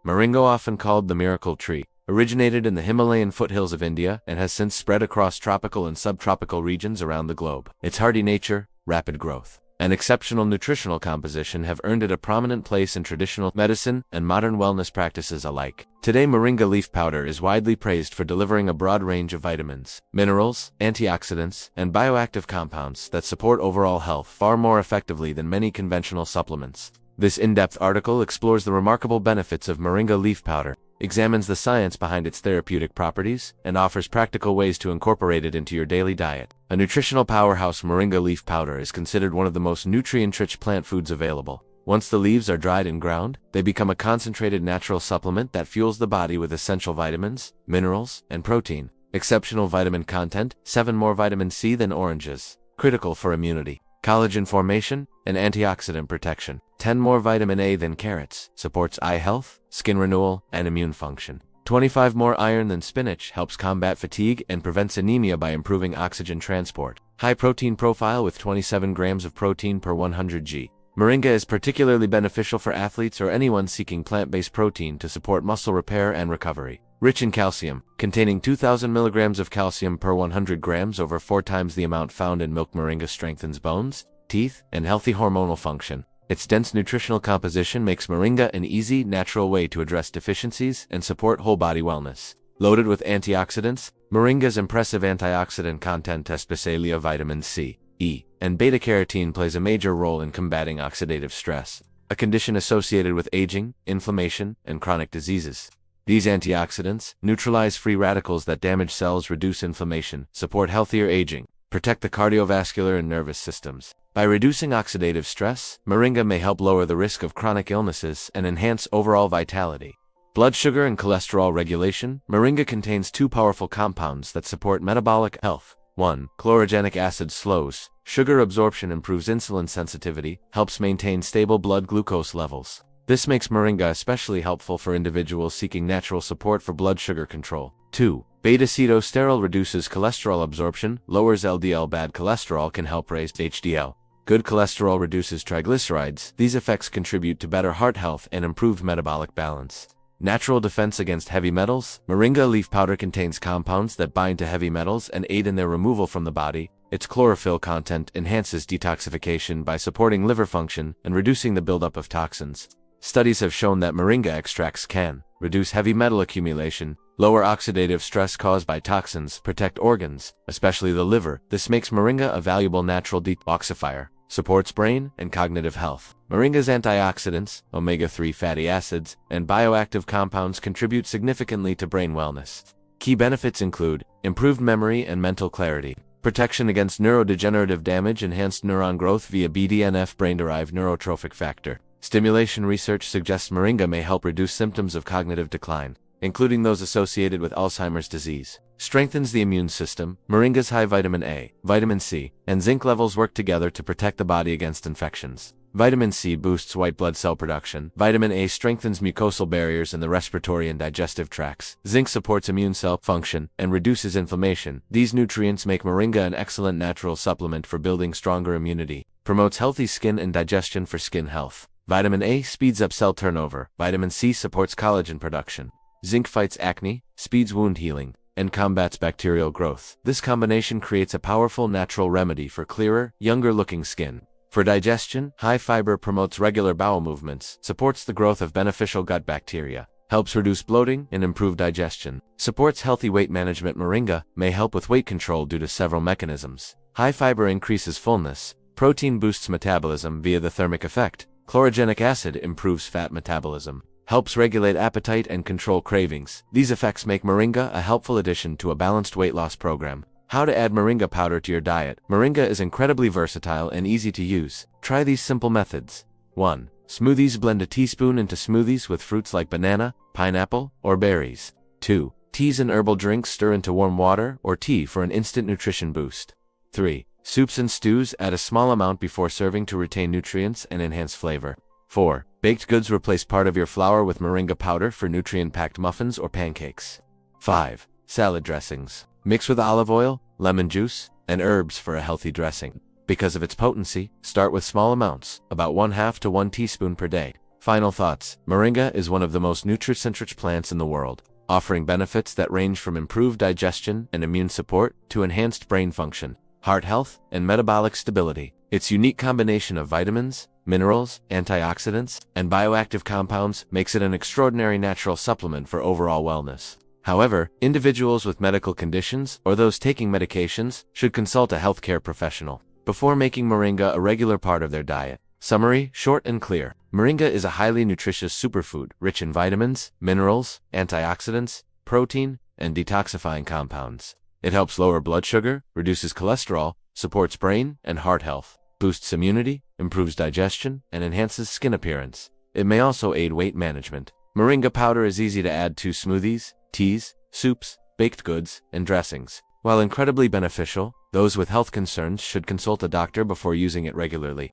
Moringa, often called the miracle tree, originated in the Himalayan foothills of India and has since spread across tropical and subtropical regions around the globe. Its hardy nature, rapid growth, and exceptional nutritional composition have earned it a prominent place in traditional medicine and modern wellness practices alike. Today, moringa leaf powder is widely praised for delivering a broad range of vitamins, minerals, antioxidants, and bioactive compounds that support overall health far more effectively than many conventional supplements. This in-depth article explores the remarkable benefits of moringa leaf powder, examines the science behind its therapeutic properties, and offers practical ways to incorporate it into your daily diet. A nutritional powerhouse, moringa leaf powder is considered one of the most nutrient-rich plant foods available. Once the leaves are dried and ground, they become a concentrated natural supplement that fuels the body with essential vitamins, minerals, and protein. Exceptional vitamin content, 7 more vitamin C than oranges, critical for immunity, collagen formation, and antioxidant protection. 10 more vitamin A than carrots, supports eye health, skin renewal, and immune function. 25 more iron than spinach, helps combat fatigue and prevents anemia by improving oxygen transport. High protein profile with 27 grams of protein per 100 g. Moringa is particularly beneficial for athletes or anyone seeking plant-based protein to support muscle repair and recovery. Rich in calcium, containing 2,000 milligrams of calcium per 100 grams, over 4 times the amount found in milk. Moringa strengthens bones, teeth, and healthy hormonal function. Its dense nutritional composition makes moringa an easy, natural way to address deficiencies and support whole-body wellness. Loaded with antioxidants, moringa's impressive antioxidant content, especially vitamins C, E, and beta-carotene, plays a major role in combating oxidative stress, a condition associated with aging, inflammation, and chronic diseases. These antioxidants neutralize free radicals that damage cells, reduce inflammation, support healthier aging, protect the cardiovascular and nervous systems. By reducing oxidative stress, moringa may help lower the risk of chronic illnesses and enhance overall vitality. Blood sugar and cholesterol regulation. Moringa contains 2 powerful compounds that support metabolic health. 1. Chlorogenic acid slows sugar absorption, improves insulin sensitivity, helps maintain stable blood glucose levels. This makes moringa especially helpful for individuals seeking natural support for blood sugar control. 2. Beta-acetosterol reduces cholesterol absorption, lowers LDL. Bad cholesterol can help raise HDL. Good cholesterol reduces triglycerides. These effects contribute to better heart health and improved metabolic balance. Natural defense against heavy metals. Moringa leaf powder contains compounds that bind to heavy metals and aid in their removal from the body. Its chlorophyll content enhances detoxification by supporting liver function and reducing the buildup of toxins. Studies have shown that moringa extracts can reduce heavy metal accumulation, lower oxidative stress caused by toxins, protect organs, especially the liver. This makes moringa a valuable natural detoxifier, supports brain and cognitive health. Moringa's antioxidants, omega-3 fatty acids, and bioactive compounds contribute significantly to brain wellness. Key benefits include improved memory and mental clarity, protection against neurodegenerative damage, enhanced neuron growth via BDNF, brain-derived neurotrophic factor. Stimulation. Research suggests moringa may help reduce symptoms of cognitive decline, including those associated with Alzheimer's disease. Strengthens the immune system. Moringa's high vitamin A, vitamin C, and zinc levels work together to protect the body against infections. Vitamin C boosts white blood cell production. Vitamin A strengthens mucosal barriers in the respiratory and digestive tracts. Zinc supports immune cell function and reduces inflammation. These nutrients make moringa an excellent natural supplement for building stronger immunity. Promotes healthy skin and digestion for skin health. Vitamin A speeds up cell turnover. Vitamin C supports collagen production. Zinc fights acne, speeds wound healing, and combats bacterial growth. This combination creates a powerful natural remedy for clearer, younger-looking skin. For digestion, high fiber promotes regular bowel movements, supports the growth of beneficial gut bacteria, helps reduce bloating and improve digestion, supports healthy weight management. Moringa may help with weight control due to several mechanisms. High fiber increases fullness, protein boosts metabolism via the thermic effect, chlorogenic acid improves fat metabolism, helps regulate appetite and control cravings. These effects make moringa a helpful addition to a balanced weight loss program. How to add moringa powder to your diet. Moringa is incredibly versatile and easy to use. Try these simple methods. 1. Smoothies. Blend a teaspoon into smoothies with fruits like banana, pineapple, or berries. 2. Teas and herbal drinks. Stir into warm water or tea for an instant nutrition boost. 3. Soups and stews. Add a small amount before serving to retain nutrients and enhance flavor. 4. Baked goods. Replace part of your flour with moringa powder for nutrient-packed muffins or pancakes. 5. Salad dressings. Mix with olive oil, lemon juice, and herbs for a healthy dressing. Because of its potency, start with small amounts, about 1/2 to 1 teaspoon per day. Final thoughts. Moringa is one of the most nutrient-rich plants in the world, offering benefits that range from improved digestion and immune support to enhanced brain function, heart health, and metabolic stability. Its unique combination of vitamins, minerals, antioxidants, and bioactive compounds makes it an extraordinary natural supplement for overall wellness. However, individuals with medical conditions or those taking medications should consult a healthcare professional before making moringa a regular part of their diet. Summary, short and clear. Moringa is a highly nutritious superfood rich in vitamins, minerals, antioxidants, protein, and detoxifying compounds. It helps lower blood sugar, reduces cholesterol, supports brain and heart health, boosts immunity, improves digestion, and enhances skin appearance. It may also aid weight management. Moringa powder is easy to add to smoothies, teas, soups, baked goods, and dressings. While incredibly beneficial, those with health concerns should consult a doctor before using it regularly.